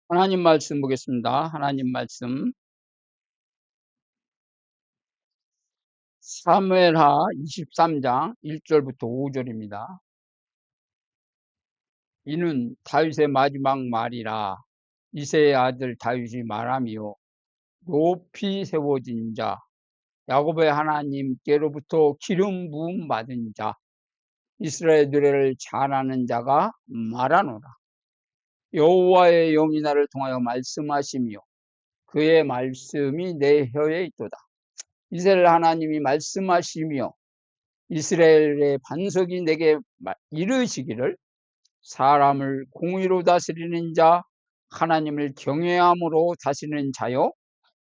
하나님 말씀 보겠습니다. 하나님 말씀 사무엘하 23장 1절부터 5절입니다. 이는 다윗의 마지막 말이라. 이새의 아들 다윗이 말하며 높이 세워진 자 야곱의 하나님께로부터 기름 부음 받은 자 이스라엘 노래를 잘하는 자가 말하노라. 여호와의 영이 나를 통하여 말씀하시며 그의 말씀이 내 혀에 있도다. 이스라엘 하나님이 말씀하시며 이스라엘의 반석이 내게 이르시기를 사람을 공의로 다스리는 자 하나님을 경외함으로 다스리는 자요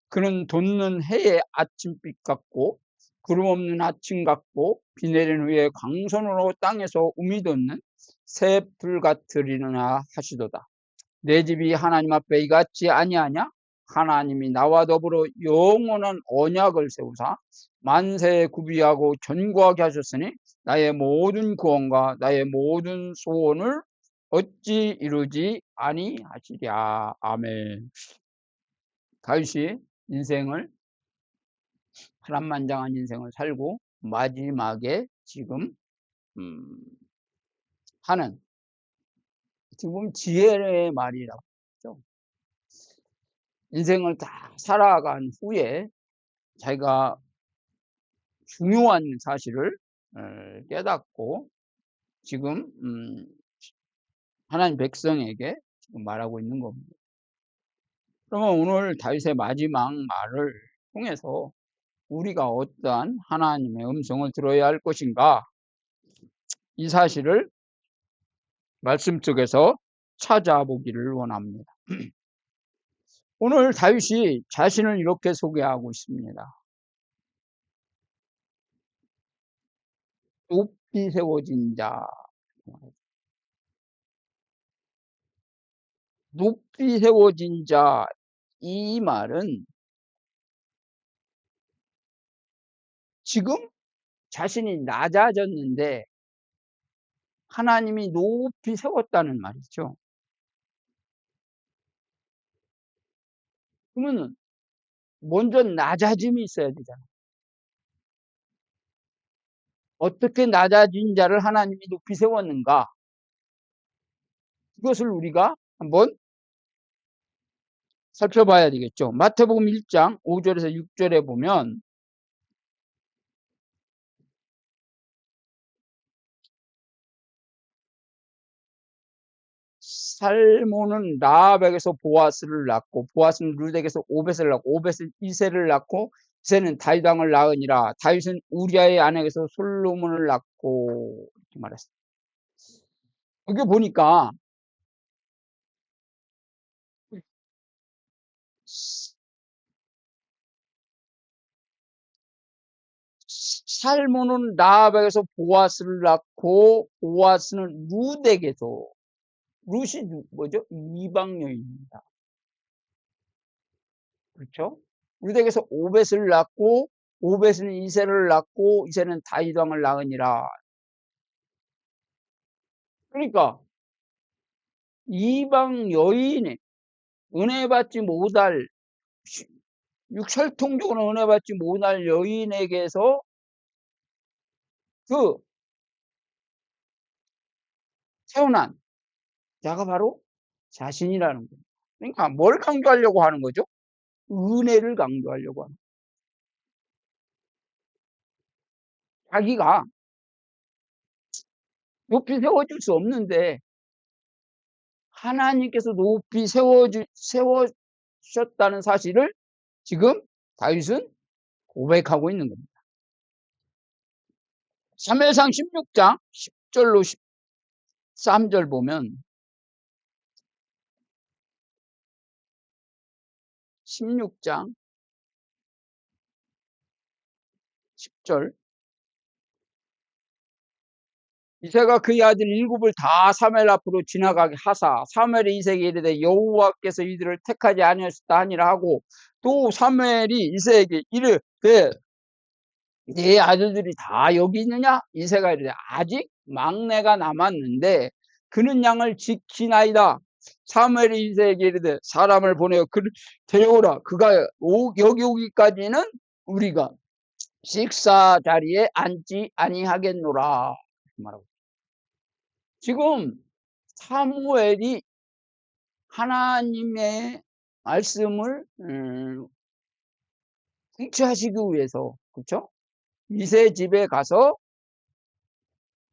그는 돋는 해의 아침빛 같고 구름 없는 아침 같고 비 내린 후에 광선으로 땅에서 우미 돋는 새 불 같으리라 하시도다. 내 집이 하나님 앞에 이같지 아니하냐? 하나님이 나와 더불어 영원한 언약을 세우사 만세에 구비하고 견고하게 하셨으니 나의 모든 구원과 나의 모든 소원을 어찌 이루지 아니하시랴. 아멘. 다윗이 인생을 파란만장한 인생을 살고 마지막에 지금 하는 지금 지혜의 말이라고 했죠. 인생을 다 살아간 후에 자기가 중요한 사실을 깨닫고 지금 하나님 백성에게 지금 말하고 있는 겁니다. 그러면 오늘 다윗의 마지막 말을 통해서 우리가 어떠한 하나님의 음성을 들어야 할 것인가, 이 사실을 말씀 속에서 찾아보기를 원합니다. 오늘 다윗이 자신을 이렇게 소개하고 있습니다. 높이 세워진 자. 높이 세워진 자, 이 말은 지금 자신이 낮아졌는데 하나님이 높이 세웠다는 말이죠. 그러면 먼저 낮아짐이 있어야 되잖아요. 어떻게 낮아진 자를 하나님이 높이 세웠는가? 그것을 우리가 한번 살펴봐야 되겠죠. 마태복음 1장 5절에서 6절에 보면 살몬은 라합에게서 보아스를 낳고 보아스는 룻에게서 오벳을 낳고 오벳은 이새를 낳고 이새는 다윗 왕을 낳으니라. 다윗은 우리아의 아내에게서 솔로몬을 낳고 이렇게 말했어요. 여기 보니까 살몬은 라합에게서 보아스를 낳고 보아스는 룻에게서, 룻이 뭐죠? 이방 여인입니다. 그렇죠? 룻에게서 오벳을 낳고 오벳은 이새를 낳고 이새는 다윗 왕을 낳으니라. 그러니까 이방 여인의 은혜 받지 못할, 육혈통적으로 은혜 받지 못할 여인에게서 그 태어난 자가 바로 자신이라는 거예요. 그러니까 뭘 강조하려고 하는 거죠? 은혜를 강조하려고 하는 거예요. 자기가 높이 세워줄 수 없는데 하나님께서 높이 세워주셨다는 사실을 지금 다윗은 고백하고 있는 겁니다. 사무엘상 16장 10절로 13절 보면 16장 10절 이새가 그의 아들 일곱을 다 사무엘 앞으로 지나가게 하사 사무엘이 이새에게 이르되 여호와께서 이들을 택하지 아니하셨다 하니라 하고, 또 사무엘이 이새에게 이르되 네 아들들이 다 여기 있느냐? 이새가 이르되 아직 막내가 남았는데 그는 양을 지키나이다. 사무엘이 이새에게 이르되 사람을 보내어 그를 데려오라. 그가 여기 오기까지는 우리가 식사 자리에 앉지 아니하겠노라. 말하고. 지금 사무엘이 하나님의 말씀을 성취하시기 위해서, 그렇죠? 이새 집에 가서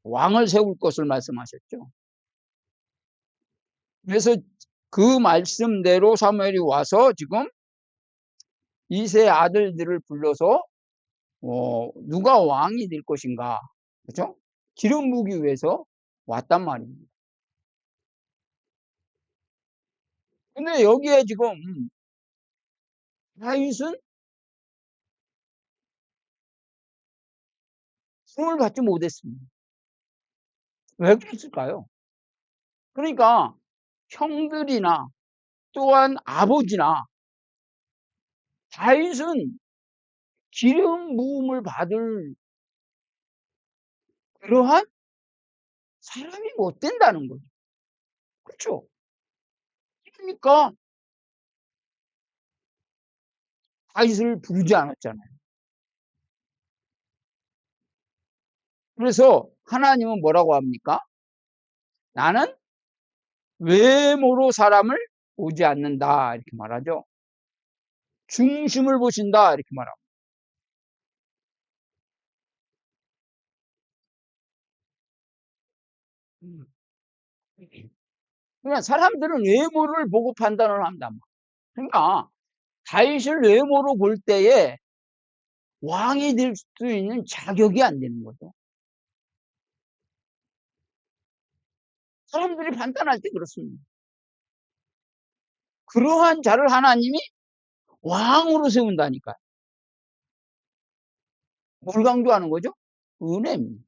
왕을 세울 것을 말씀하셨죠. 그래서 그 말씀대로 사무엘이 와서 지금 이세 아들들을 불러서 누가 왕이 될 것인가, 그렇죠? 기름 부기 위해서 왔단 말입니다. 근데 여기에 지금 다윗은 수을 받지 못했습니다. 왜 그랬을까요? 그러니까 형들이나 또한 아버지나 다윗은 기름 부음을 받을 그러한 사람이 못 된다는 거죠. 그렇죠? 그러니까 다윗을 부르지 않았잖아요. 그래서 하나님은 뭐라고 합니까? 나는 외모로 사람을 보지 않는다, 이렇게 말하죠. 중심을 보신다, 이렇게 말합니다. 그러니까 사람들은 외모를 보고 판단을 한단 말이에요. 그러니까 다윗을 외모로 볼 때에 왕이 될 수 있는 자격이 안 되는 거죠. 사람들이 판단할 때 그렇습니다. 그러한 자를 하나님이 왕으로 세운다니까요. 뭘 강조하는 거죠? 은혜입니다.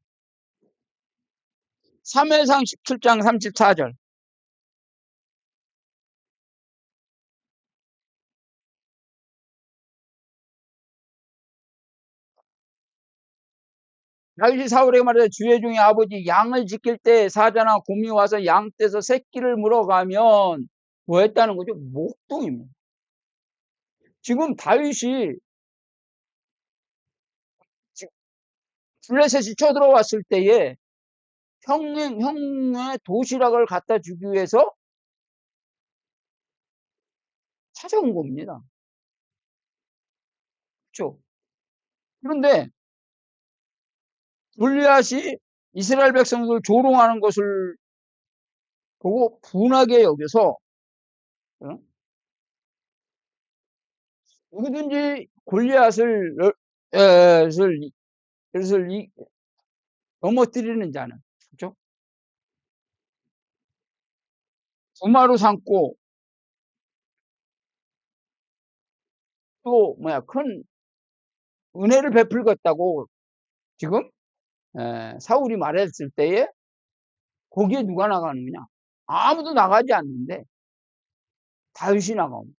3회상 17장 34절. 다윗이 사울에게 말하되 주의 종의 아버지 양을 지킬 때 사자나 곰이 와서 양 떼서 새끼를 물어가면 뭐 했다는 거죠? 목동입니다. 지금 다윗이 블레셋이 쳐들어왔을 때에 형의 도시락을 갖다 주기 위해서 찾아온 겁니다. 그렇죠? 그런데 골리앗이 이스라엘 백성들 조롱하는 것을 보고 분하게 여겨서 누구든지 골리앗을 넘어뜨리는 자는, 그렇죠? 부마로 삼고 또 큰 은혜를 베풀겠다고 지금 사울이 말했을 때에 거기에 누가 나가느냐? 아무도 나가지 않는데 다윗이 나가옵니다.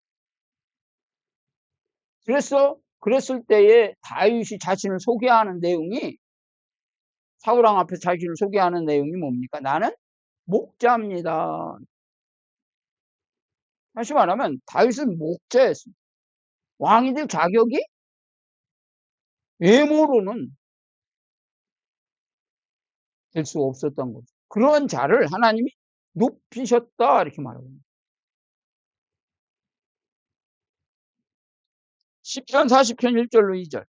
그랬을 때에 다윗이 자신을 소개하는 내용이, 사울왕 앞에 자신을 소개하는 내용이 뭡니까? 나는 목자입니다. 다시 말하면 다윗은 목자였습니다. 왕이 될 자격이 외모로는 될 수 없었던 거죠. 그런 자를 하나님이 높이셨다, 이렇게 말합니다. 시편 40편 1절로 2절.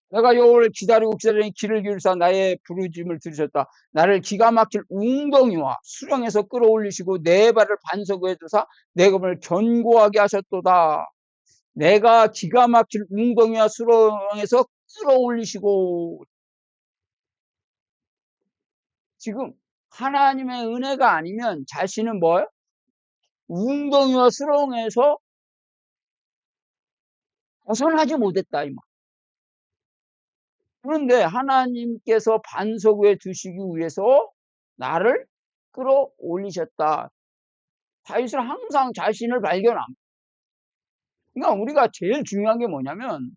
내가 여호와를 기다리고 기다리니 귀를 기울이사 나의 부르짖음을 들으셨다. 나를 기가 막힐 웅덩이와 수렁에서 끌어올리시고 내 발을 반석에 두사 내 검을 견고하게 하셨도다. 내가 기가 막힐 웅덩이와 수렁에서 끌어올리시고, 지금 하나님의 은혜가 아니면 자신은 뭐예요? 웅덩이와 수렁에서 벗어나지 못했다, 이 말. 그런데 하나님께서 반석 위에 두시기 위해서 나를 끌어올리셨다. 다윗은 항상 자신을 발견합니다. 그러니까 우리가 제일 중요한 게 뭐냐면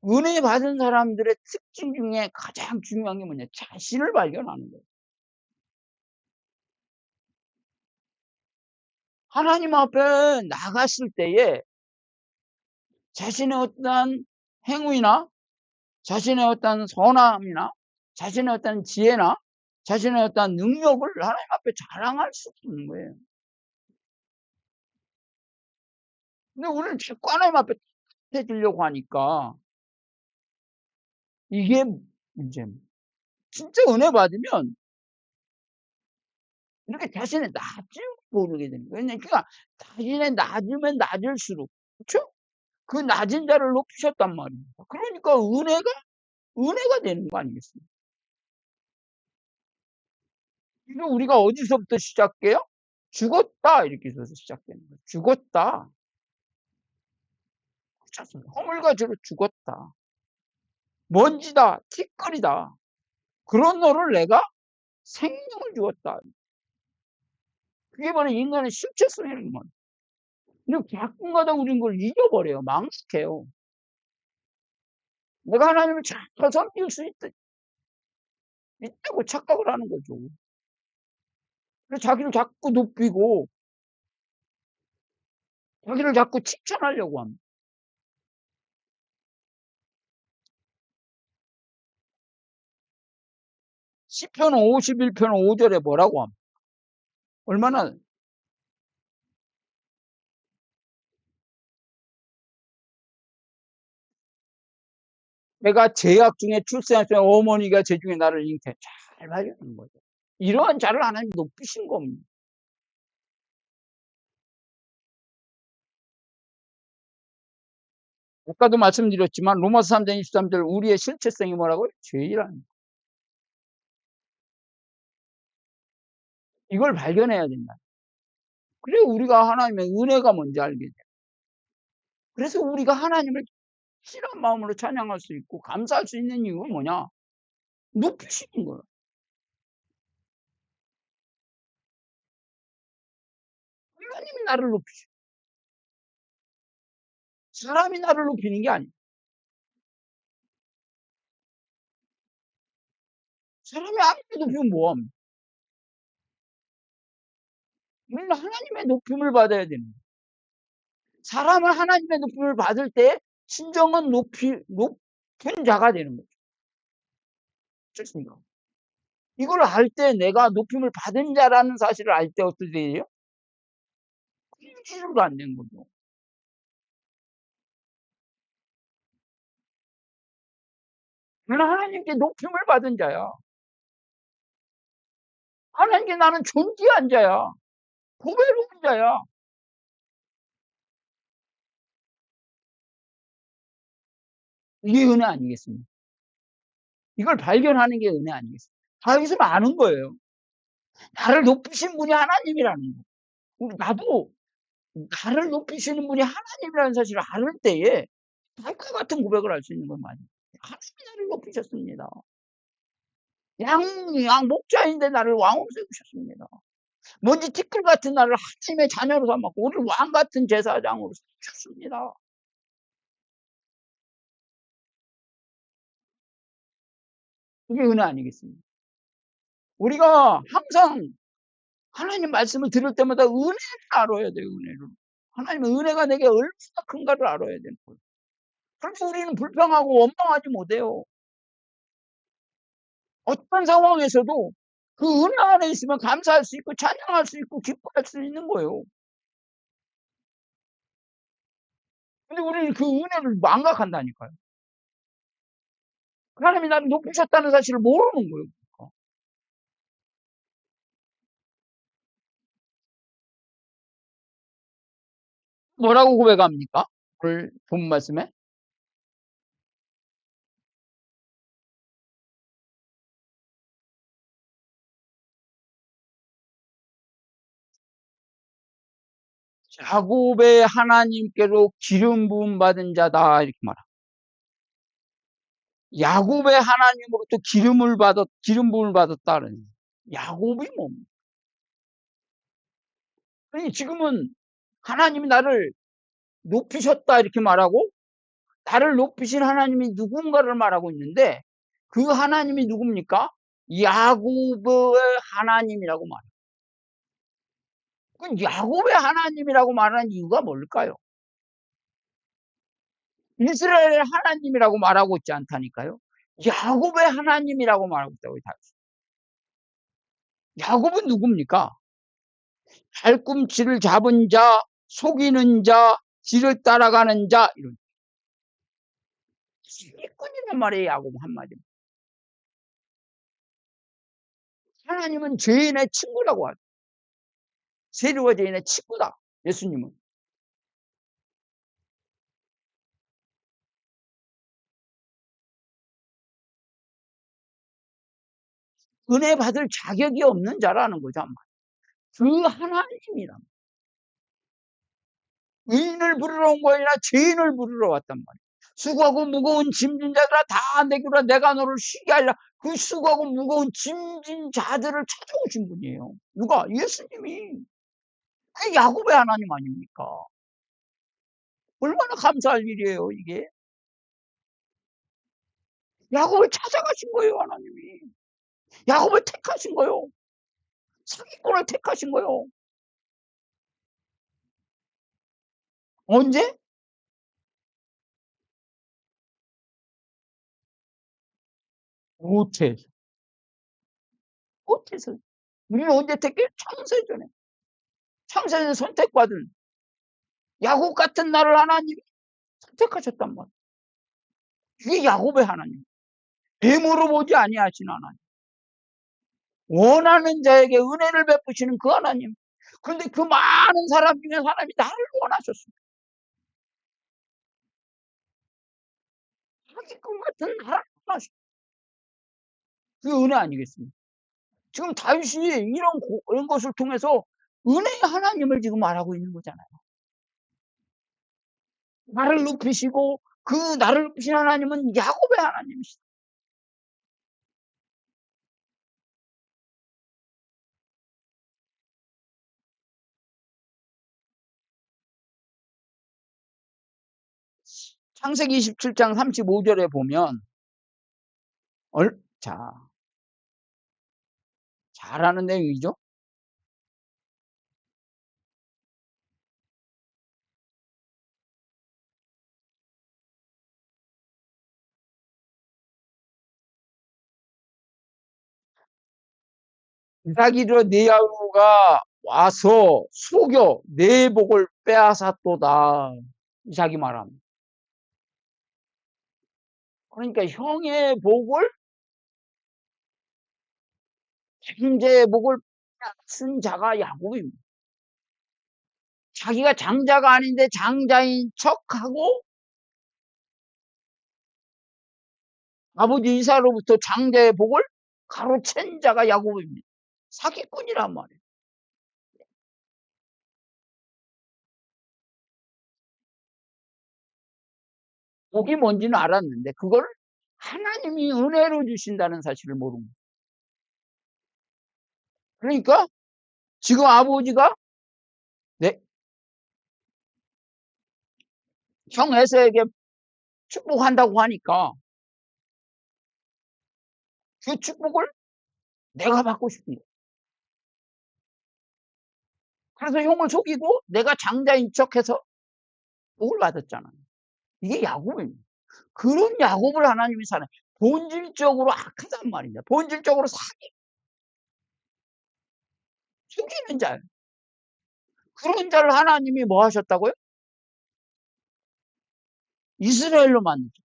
은혜 받은 사람들의 특징 중에 가장 중요한 게 뭐냐? 자신을 발견하는 거예요. 하나님 앞에 나갔을 때에 자신의 어떠한 행위나 자신의 어떤 선함이나 자신의 어떤 지혜나 자신의 어떤 능력을 하나님 앞에 자랑할 수 있는 거예요. 근데 우리는 자꾸 하나님 앞에 해주려고 하니까 이게 문제입니다. 진짜 은혜 받으면 이렇게 자신의 낮음을 모르게 되는 거예요. 그러니까 자신의 낮으면 낮을수록, 그렇죠? 그 낮은 자를 높이셨단 말입니다. 그러니까 은혜가 되는 거 아니겠습니까? 이거 우리가 어디서부터 시작해요? 죽었다 이렇게 해서 시작되는 거예요. 죽었다. 그렇습니다. 허물과지로 죽었다. 먼지다. 티끌이다. 그런 너를 내가 생명을 주었다. 그게 바로 인간의 실체성이라는 거예요. 근데 가끔가다 우리는 그걸 잊어버려요. 망측해요. 내가 하나님을 잘 섬길 수 있다고 착각을 하는 거죠. 그래서 자기를 자꾸 높이고 자기를 자꾸 칭찬하려고 합니다. 시편 51편 5절에 뭐라고 합니까? 얼마나 내가 제약 중에 출생했을 때 어머니가 제 중에 나를 이렇게 잘 봐주는 거죠. 이러한 자를 하나님 높이신 겁니다. 아까도 말씀드렸지만 로마서 3장 23절 우리의 실체성이 뭐라고요? 죄라는 이걸 발견해야 된다. 그래 우리가 하나님의 은혜가 뭔지 알게 돼. 그래서 우리가 하나님을 실한 마음으로 찬양할 수 있고 감사할 수 있는 이유가 뭐냐? 높이시는 거예요. 하나님이 나를 높이시고 사람이 나를 높이는 게 아니에요. 사람이 아무리 높이면 뭐합니까? 우리는 하나님의 높임을 받아야 되는 거예요. 사람은 하나님의 높임을 받을 때 진정한 높은 자가 되는 거죠. 그렇습니까? 이걸 알 때 내가 높임을 받은 자라는 사실을 알 때 어떻게 돼요? 기술도 안 된 거죠. 나는 하나님께 높임을 받은 자야. 하나님께 나는 존귀한 자야. 보배로운 자야. 이게 은혜 아니겠습니까? 이걸 발견하는 게 은혜 아니겠습니까? 다윗은 아는 거예요. 나를 높이신 분이 하나님이라는 거. 나도 나를 높이시는 분이 하나님이라는 사실을 알을 때에 달과 같은 고백을 할 수 있는 건 맞아요. 하나님이 나를 높이셨습니다. 양 목자인데 나를 왕으로 세우셨습니다. 먼지 티끌 같은 나를 하나님의 자녀로 삼았고 우리를 왕 같은 제사장으로 세우셨습니다. 이게 은혜 아니겠습니까? 우리가 항상 하나님 말씀을 들을 때마다 은혜를 알아야 돼요. 은혜를. 하나님의 은혜가 내게 얼마나 큰가를 알아야 되는 거예요. 그래서 우리는 불평하고 원망하지 못해요. 어떤 상황에서도 그 은혜 안에 있으면 감사할 수 있고 찬양할 수 있고 기뻐할 수 있는 거예요. 근데 우리는 그 은혜를 망각한다니까요. 하나님이 나를 높이셨다는 사실을 모르는 거예요. 뭐라고 고백합니까? 오늘 본 말씀에 야곱의 하나님께로 기름 부음 받은 자다 이렇게 말합니다. 야곱의 하나님으로부터 기름 부음을 받았다는 야곱이 뭡니까? 아니 지금은 하나님이 나를 높이셨다 이렇게 말하고 나를 높이신 하나님이 누군가를 말하고 있는데 그 하나님이 누굽니까? 야곱의 하나님이라고 말해요. 그 야곱의 하나님이라고 말하는 이유가 뭘까요? 이스라엘의 하나님이라고 말하고 있지 않다니까요. 야곱의 하나님이라고 말하고 있다고요. 야곱은 누굽니까? 발꿈치를 잡은 자, 속이는 자, 뒤를 따라가는 자, 이런 사기꾼이란 말이에요. 야곱 한마디로. 하나님은 죄인의 친구라고 하죠. 세리와 죄인의 친구다. 예수님은. 은혜 받을 자격이 없는 자라는 거죠. 그 하나님이란 말이에요. 의인을 부르러 온 거야 아니라 죄인을 부르러 왔단 말이에요. 수고하고 무거운 짐진 자들아 다 내게로 내가 너를 쉬게 하리라. 그 수고하고 무거운 짐진 자들을 찾아오신 분이에요. 누가? 예수님이. 그 야곱의 하나님 아닙니까? 얼마나 감사할 일이에요, 이게. 야곱을 찾아가신 거예요, 하나님이. 야곱을 택하신 거예요. 사기꾼을 택하신 거예요. 언제? 못해서. 못해서. 우리는 언제 택해? 창세전에. 창세전에 선택받은 야곱 같은 나를 하나님이 선택하셨단 말이에요. 이게 야곱의 하나님. 뱀으로 보지 아니하신 하나님. 원하는 자에게 은혜를 베푸시는 그 하나님. 그런데 그 많은 사람 중에 하나님이 나를 원하셨습니다. 사기꾼 같은 나를 원하셨습니다. 그게 은혜 아니겠습니까? 지금 다윗이 이런 것을 통해서 은혜의 하나님을 지금 말하고 있는 거잖아요. 나를 높이시고 그 나를 높이신 하나님은 야곱의 하나님이시다. 창세기 27장 35절에 보면 자, 잘하는 내용이죠. 이삭이로 네아우가 와서 속여 내 복을 빼앗았도다. 이삭이 말합니다. 그러니까 형의 복을 형제의 복을 빼앗은 자가 야곱입니다. 자기가 장자가 아닌데 장자인 척하고 아버지 이삭으로부터 장자의 복을 가로챈 자가 야곱입니다. 사기꾼이란 말이에요. 복이 뭔지는 알았는데 그걸 하나님이 은혜로 주신다는 사실을 모르는 거예요. 그러니까 지금 아버지가 네, 형 에서에게 축복한다고 하니까 그 축복을 내가 받고 싶은 거예요. 그래서 형을 속이고 내가 장자인 척해서 복을 받았잖아요. 이게 야곱입니다. 그런 야곱을 하나님이 사는 본질적으로 악하단 말이냐. 본질적으로 속이는 자예요. 그런 자를 하나님이 뭐 하셨다고요? 이스라엘로 만들죠.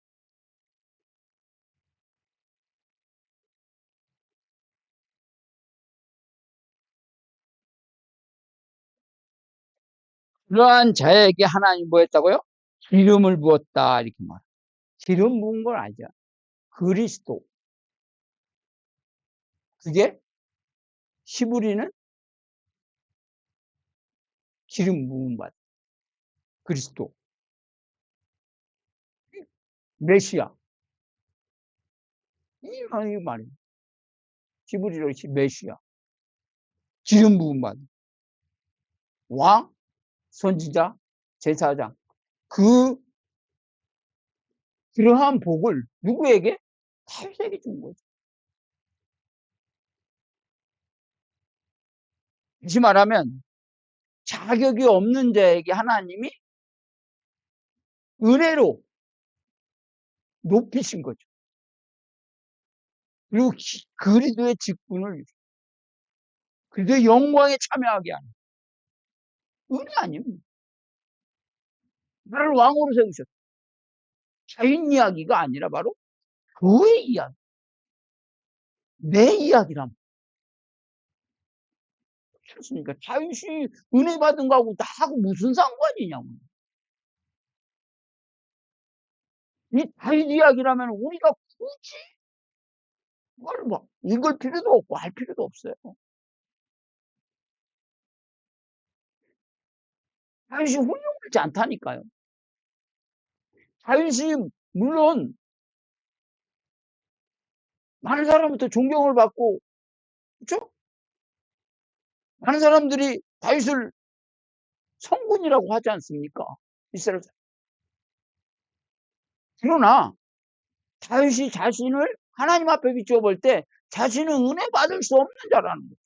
그러한 자에게 하나님이 뭐 했다고요? 기름을 부었다 이렇게 말해요. 기름 부은 걸 알죠. 그리스도. 그게 히브리는 기름 부은 바 그리스도. 메시아. 이 말이에요. 히브리로 메시아. 기름 부은 바 왕, 선지자, 제사장. 그 그러한 복을 누구에게? 다윗에게 준 거죠. 다시 말하면 자격이 없는 자에게 하나님이 은혜로 높이신 거죠. 그리고 그리스도의 직분을, 그리스도의 영광에 참여하게 하는 은혜 아닙니까? 나를 왕으로 세우셨다. 자인 이야기가 아니라 바로 그의 이야기, 내 이야기란 그렇습니까? 다윗이 은혜 받은 거하고 나하고 무슨 상관이냐고. 이 다윗 이야기라면 우리가 굳이 그걸 뭐 읽을 필요도 없고 할 필요도 없어요. 다윗이 훌륭하지 않다니까요. 다윗이 물론 많은 사람부터 존경을 받고, 그렇죠? 많은 사람들이 다윗을 성군이라고 하지 않습니까? 이스라엘. 그러나 다윗이 자신을 하나님 앞에 비추어 볼 때 자신은 은혜 받을 수 없는 자라는 거죠.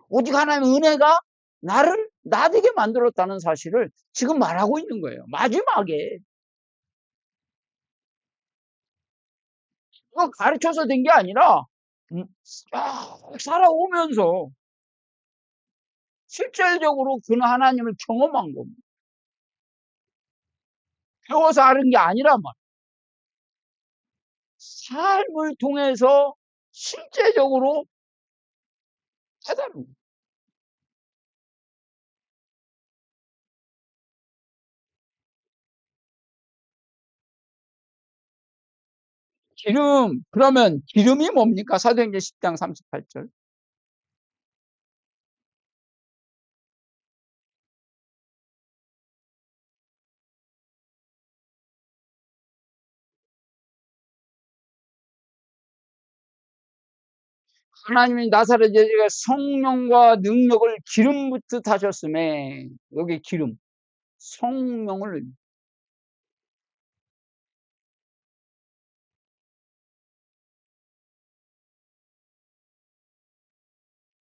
오직 하나님의 은혜가 나를 나되게 만들었다는 사실을 지금 말하고 있는 거예요. 마지막에. 그거 가르쳐서 된 게 아니라 살아오면서 실질적으로 그는 하나님을 경험한 겁니다. 배워서 아는 게 아니란 말이에요. 삶을 통해서 실제적으로 깨달은 거예요. 그러면 기름이 뭡니까? 사도행전 10장 38절. 하나님이 나사렛 예수가 성령과 능력을 기름 붓듯 하셨음에, 여기 기름, 성령을,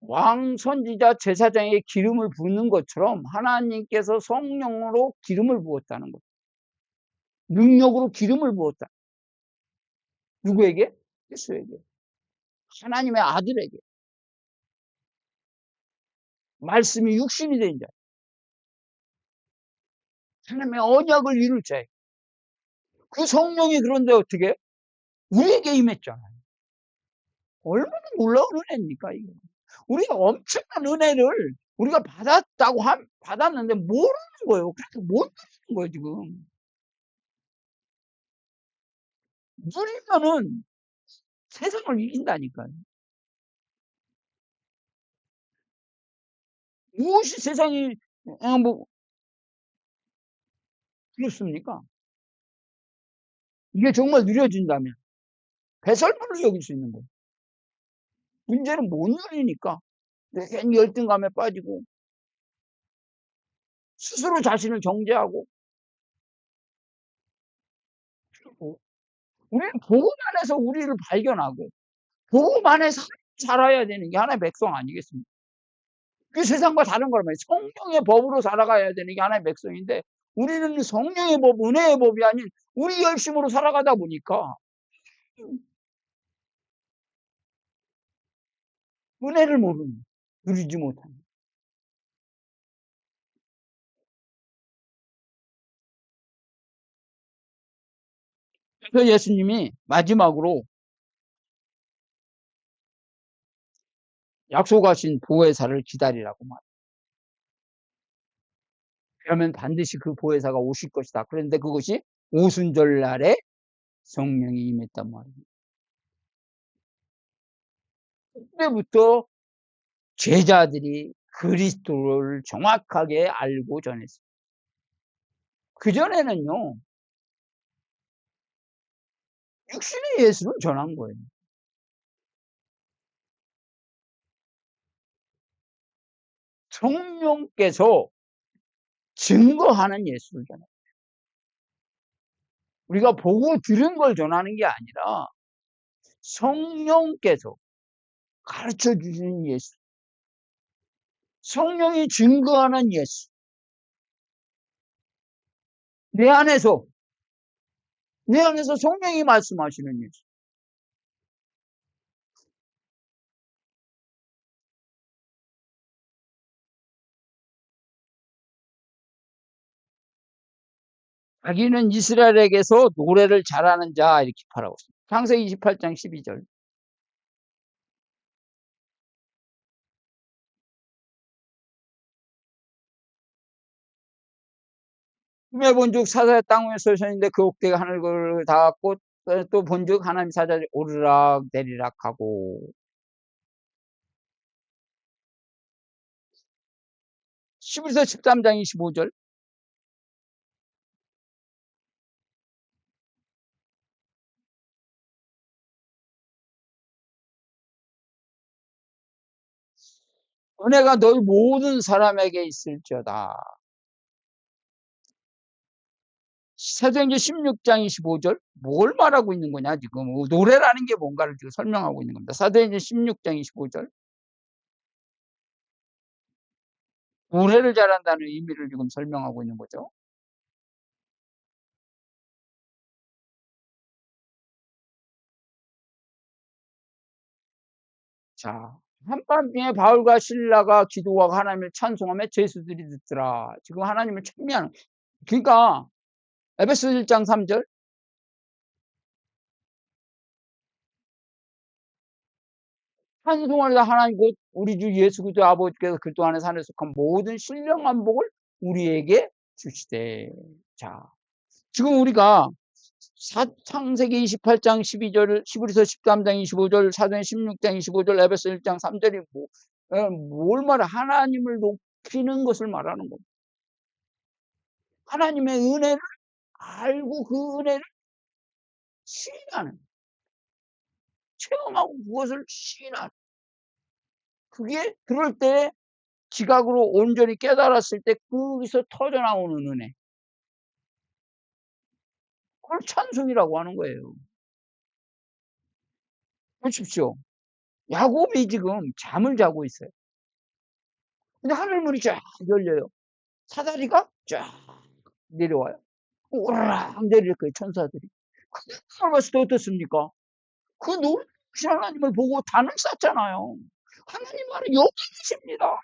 왕, 선지자, 제사장에게 기름을 붓는 것처럼 하나님께서 성령으로 기름을 부었다는 것. 능력으로 기름을 부었다. 누구에게? 예수에게. 하나님의 아들에게. 말씀이 육신이 된 자. 하나님의 언약을 이룰 자에게. 그 성령이 그런데 어떻게? 우리에게 임했잖아요. 얼마나 놀라운 은혜입니까, 이거. 우리가 엄청난 은혜를 우리가 받았는데 모르는 거예요. 그렇게 못 누리는 거예요, 지금. 누리면은 세상을 이긴다니까요. 무엇이 세상이, 뭐, 그렇습니까? 이게 정말 누려진다면 배설물로 여길 수 있는 거예요. 문제는 못 누리니까 괜히 열등감에 빠지고 스스로 자신을 정죄하고, 우리는 복음 안에서 우리를 발견하고 복음 안에서 살아야 되는 게 하나의 백성 아니겠습니까? 그 세상과 다른 거란 말이에요. 성령의 법으로 살아가야 되는 게 하나의 백성인데 우리는 성령의 법, 은혜의 법이 아닌 우리 열심으로 살아가다 보니까 은혜를 모르는, 누리지 못하는. 그래서 예수님이 마지막으로 약속하신 보혜사를 기다리라고 말해요. 그러면 반드시 그 보혜사가 오실 것이다. 그런데 그것이 오순절 날에 성령이 임했단 말이에요. 그때부터 제자들이 그리스도를 정확하게 알고 전했어요. 그전에는요, 육신의 예수를 전한 거예요. 성령께서 증거하는 예수를 전해요. 우리가 보고 들은 걸 전하는 게 아니라 성령께서 가르쳐 주시는 예수, 성령이 증거하는 예수, 내 안에서 성령이 말씀하시는 예수. 자기는 이스라엘에게서 노래를 잘하는 자, 이렇게 말하고 있습니다. 창세기 28장 12절. 꿈에 본즉 사자의 땅 위에 서셨는데 그 옥대가 하늘을 닿았고 또 본즉 하나님 사자들이 오르락 내리락 하고. 11서 13장 25절. 은혜가 너희 모든 사람에게 있을지어다. 사도행전 16장 25절. 뭘 말하고 있는 거냐 지금. 노래라는 게 뭔가를 지금 설명하고 있는 겁니다. 사도행전 16장 25절. 노래를 잘한다는 의미를 지금 설명하고 있는 거죠. 자, 한밤중에 바울과 실라가 기도하고 하나님을 찬송하며 죄수들이 듣더라. 지금 하나님을 찬미하는. 그러니까 에베소 1장 3절. 찬송하리다 하나님 곧 우리 주 예수 그리스도 아버지께서 그리스도 안에 산에 속한 모든 신령한 복을 우리에게 주시되. 자, 지금 우리가 창세기 28장 12절, 히브리서 13장 25절, 사도행 16장 25절, 에베소 1장 3절이 뭘 말해? 하나님을 높이는 것을 말하는 겁니다. 하나님의 은혜를 알고 그 은혜를 시인하는, 체험하고 그것을 시인하는. 그게 그럴 때 지각으로 온전히 깨달았을 때 거기서 터져나오는 은혜. 그걸 찬송이라고 하는 거예요. 보십시오. 야곱이 지금 잠을 자고 있어요. 근데 하늘문이 쫙 열려요. 사다리가 쫙 내려와요. 오르락 내릴 거예요, 천사들이. 그걸 봤을 때 어떻습니까? 그 놀라신 하나님을 보고 단을 쌌잖아요. 하나님 안에 여기 계십니다.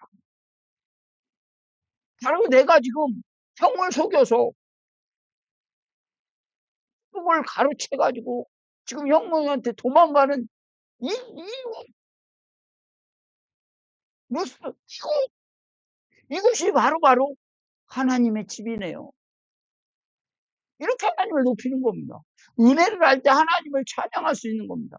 바로 내가 지금 형을 속여서 그걸 가로채가지고 지금 형님한테 도망가는 루스, 이것이 바로 하나님의 집이네요. 이렇게 하나님을 높이는 겁니다. 은혜를 알 때 하나님을 찬양할 수 있는 겁니다.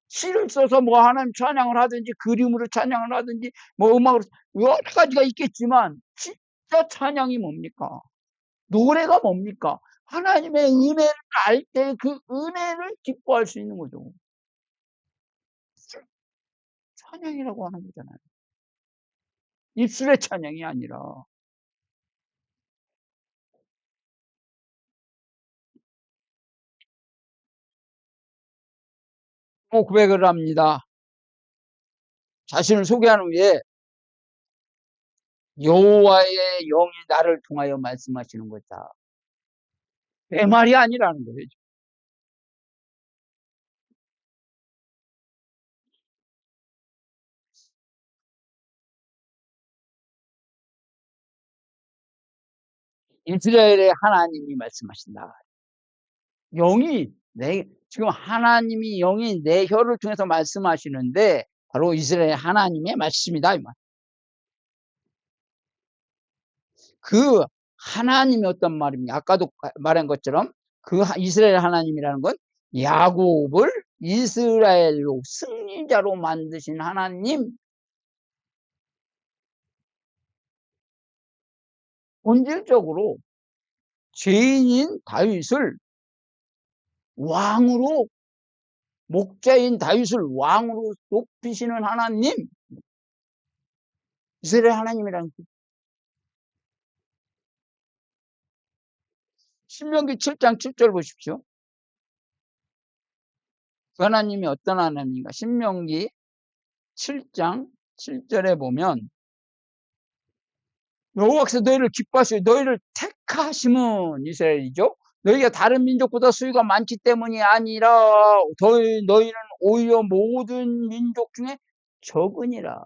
시를 써서 뭐 하나님 찬양을 하든지 그림으로 찬양을 하든지 뭐 음악으로 여러 가지가 있겠지만 진짜 찬양이 뭡니까? 노래가 뭡니까? 하나님의 은혜를 알 때 그 은혜를 기뻐할 수 있는 거죠. 찬양이라고 하는 거잖아요. 입술의 찬양이 아니라. 고백을 합니다. 자신을 소개한 후에 여호와의 영이 나를 통하여 말씀하시는 거다. 내 말이 아니라는 거예요. 이스라엘의 하나님이 말씀하신다. 영이 지금 하나님이 영이 내 혀를 통해서 말씀하시는데 바로 이스라엘 하나님의 말씀이다 이 말. 그 하나님이 어떤 말입니까? 아까도 말한 것처럼 그 이스라엘 하나님이라는 건 야곱을 이스라엘로 승리자로 만드신 하나님. 본질적으로 죄인인 다윗을 왕으로, 목자인 다윗을 왕으로 높이시는 하나님, 이스라엘 하나님이라는 신명기 7장 7절 보십시오. 그 하나님이 어떤 하나님인가? 신명기 7장 7절에 보면 여호와께서 너희를 기뻐하시고 너희를 택하심은 이스라엘이죠. 너희가 다른 민족보다 수위가 많기 때문이 아니라 너희는 오히려 모든 민족 중에 적으니라.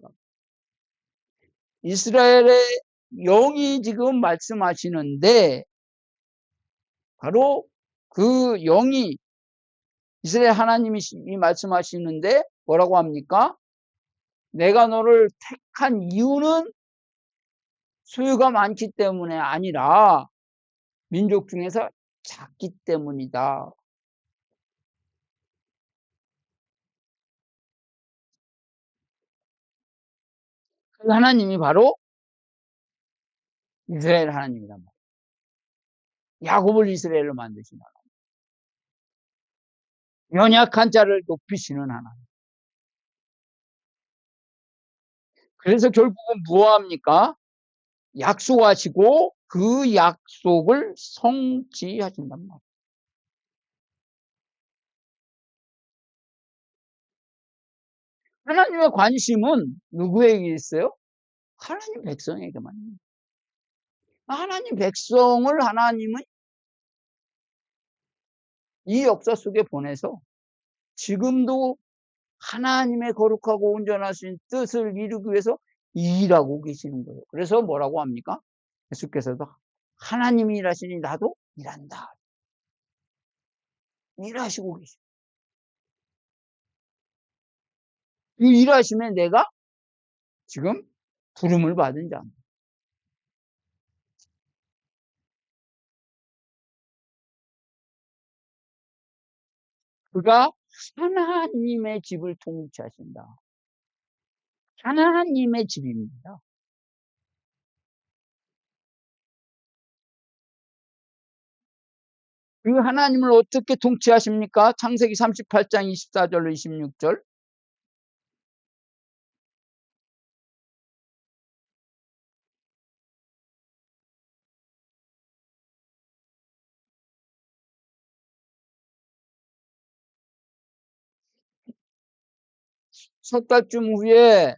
이스라엘의 영이 지금 말씀하시는데 바로 그 영이 이스라엘 하나님이 말씀하시는데 뭐라고 합니까? 내가 너를 택한 이유는 수요가 많기 때문에 아니라 민족 중에서 작기 때문이다. 그 하나님이 바로 이스라엘 하나님이란 말이에요. 야곱을 이스라엘로 만드신 하나님. 연약한 자를 높이시는 하나님. 그래서 결국은 무엇합니까? 약속하시고 그 약속을 성취하신단 말이에요. 하나님의 관심은 누구에게 있어요? 하나님 백성에게만. 하나님 백성을 하나님은 이 역사 속에 보내서 지금도 하나님의 거룩하고 온전하신 뜻을 이루기 위해서 일하고 계시는 거예요. 그래서 뭐라고 합니까? 예수께서도 하나님이 일하시니 나도 일한다. 일하시고 계시고. 이 일하심에 내가 지금 부름을 받은 자입니다. 그가 하나님의 집을 통치하신다. 하나님의 집입니다. 그 하나님을 어떻게 통치하십니까? 창세기 38장 24절로 26절. 석 달쯤 후에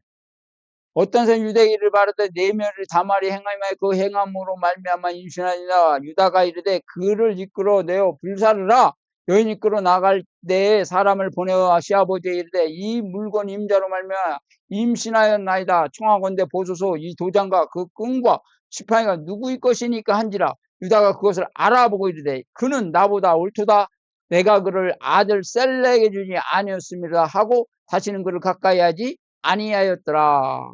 어떤 사람이 유대에게 이르되 바르되 네 며느리 다말이 행함에 그 행함으로 말미암아 임신하니라. 유다가 이르되 그를 이끌어 내어 불사르라. 여인 이끌어 나갈 때에 사람을 보내어 시아버지에 이르되 이 물건 임자로 말미암아 임신하였나이다. 청하건대 보소서. 이 도장과 그 끈과 지팡이가 누구의 것이니까 한지라. 유다가 그것을 알아보고 이르되 그는 나보다 옳도다. 내가 그를 아들 셀렉에게 주니 아니었습니다 하고 다시는 그를 가까이 하지 아니하였더라.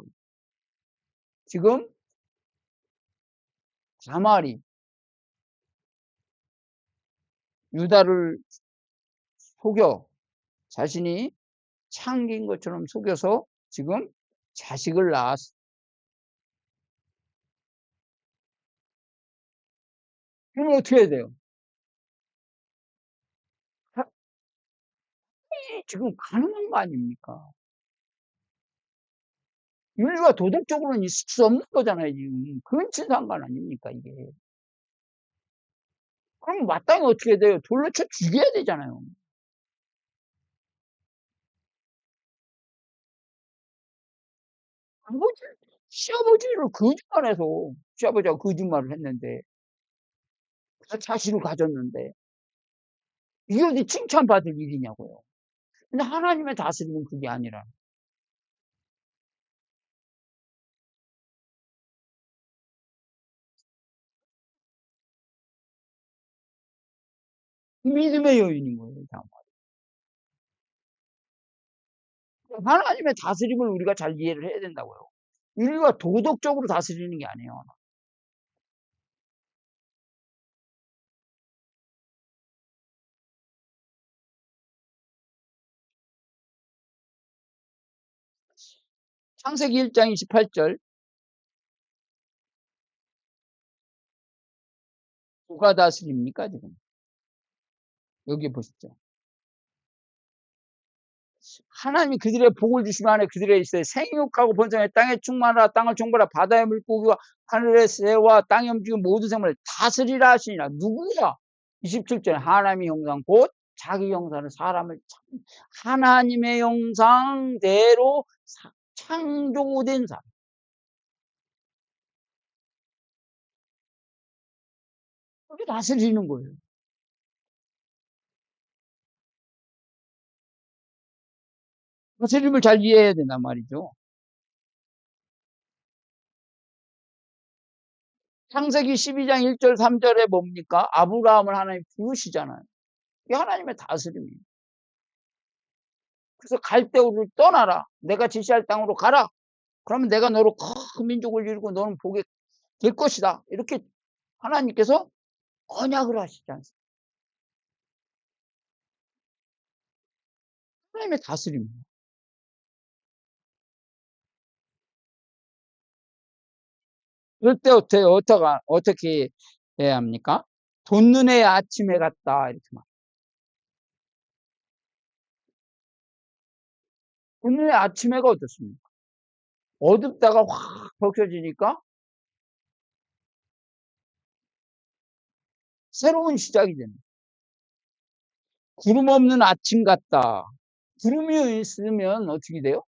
지금 다말이 유다를 속여 자신이 창기인 것처럼 속여서 지금 자식을 낳았어. 그럼 어떻게 해야 돼요? 지금 가능한 거 아닙니까? 윤리가 도덕적으로는 있을 수 없는 거잖아요, 지금. 그건 진상관 아닙니까, 이게. 그럼 마땅히 어떻게 돼요? 돌로 쳐 죽여야 되잖아요. 아버지, 시아버지를 거짓말해서, 시아버지가 거짓말을 했는데, 자식을 가졌는데, 이게 어디 칭찬받을 일이냐고요. 근데 하나님의 다스림은 그게 아니라. 믿음의 여인인 거예요. 하나님의 다스림을 우리가 잘 이해를 해야 된다고요. 우리가 도덕적으로 다스리는 게 아니에요. 창세기 1장 28절 누가 다스립니까 지금? 여기 보시죠. 하나님이 그들의 복을 주시면 안에 그들에 있어요. 생육하고 번성해 땅에 충만하라. 땅을 총벌하 바다의 물고기와 하늘의 새와 땅에 움직이는 모든 생물을 다스리라 하시니라. 누구야? 27절에 하나님의 형상 곧 자기 형상을 사람을 하나님의 형상대로 창조된 사람. 그게 다스리는 거예요. 다스림을 잘 이해해야 된단 말이죠. 창세기 12장 1절 3절에 뭡니까? 아브라함을 하나님 부르시잖아요. 이게 하나님의 다스림이에요. 그래서 갈대우를 떠나라. 내가 지시할 땅으로 가라. 그러면 내가 너로 큰 민족을 이루고 너는 복이 될 것이다. 이렇게 하나님께서 언약을 하시지 않습니까? 하나님의 다스림입니다. 그럴 때 어떻게 해야 합니까? 돋는 아침에 갔다. 이렇게 말. 돋는 아침에가 어떻습니까? 어둡다가 확 벗겨지니까 새로운 시작이 됩니다. 구름 없는 아침 같다. 구름이 있으면 어떻게 돼요?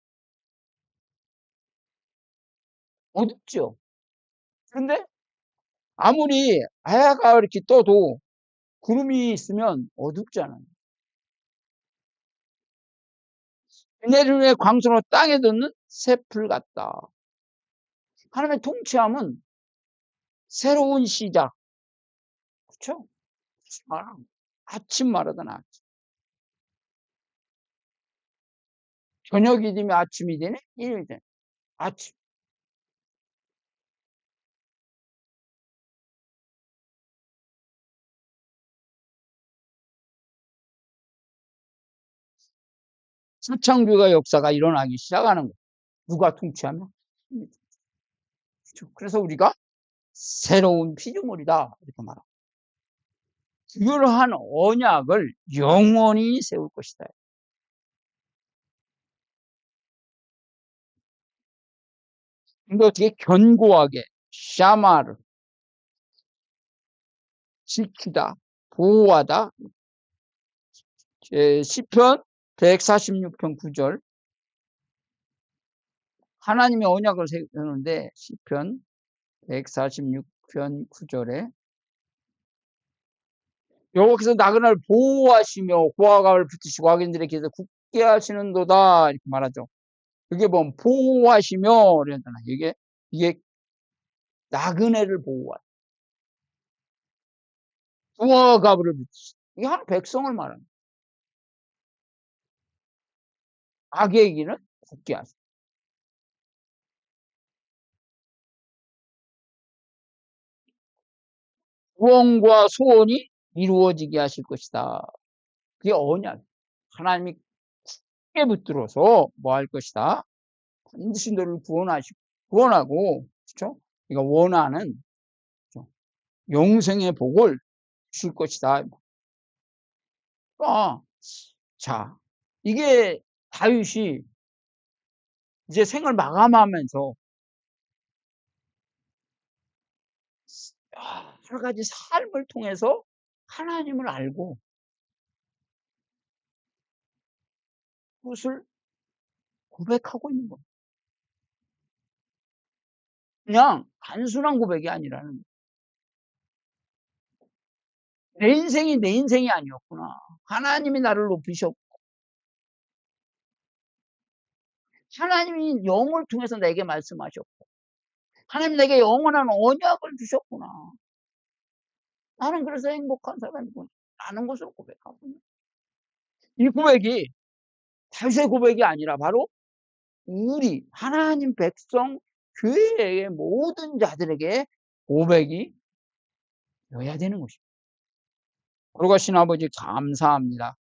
어둡죠. 그런데 아무리 해가 이렇게 떠도 구름이 있으면 어둡잖아요. 내림의 광선으로 땅에 돋는 새풀 같다. 하나님의 통치함은 새로운 시작. 그렇죠? 아침 말하던 아침. 저녁이 되면 아침이 되네? 이름이 되네. 아침. 초창교회 역사가 일어나기 시작하는 거예요. 누가 통치하면? 그렇죠. 그래서 우리가 새로운 피조물이다. 이렇게 말합니다. 그러한 언약을 영원히 세울 것이다. 근데 어떻게 견고하게 샤마를 지키다, 보호하다. 시편 146편 9절. 하나님의 언약을 세우는데 시편 146편 9절에 여호와께서 나그네를 보호하시며 고아갑을 붙이시고 악인들에게서 굳게 하시는도다 이렇게 말하죠. 그게 뭐 보호하시며 그러잖아. 이게 나그네를 보호하시. 고아갑을 붙이시. 이게 한 백성을 말합니다. 악에게는 굳게 하시. 구원과 소원이 이루어지게 하실 것이다. 그게 언약. 하나님이 굳게 붙들어서 뭐 할 것이다. 반드시 너를 구원하고, 그렇죠? 네가 원하는 영생의 복을 줄 것이다. 자, 이게 다윗이 이제 생을 마감하면서 여러 가지 삶을 통해서 하나님을 알고 그것을 고백하고 있는 겁니다. 그냥 단순한 고백이 아니라는 거예요. 내 인생이 내 인생이 아니었구나. 하나님이 나를 높이셨고 하나님이 영을 통해서 내게 말씀하셨고 하나님 내게 영원한 언약을 주셨구나. 나는 그래서 행복한 사람이구나. 라는 것을 고백하고 있는 거예요. 이 고백이 다윗의 고백이 아니라 바로 우리 하나님 백성 교회의 모든 자들에게 고백이 되어야 되는 것입니다. 거룩하신 아버지 감사합니다.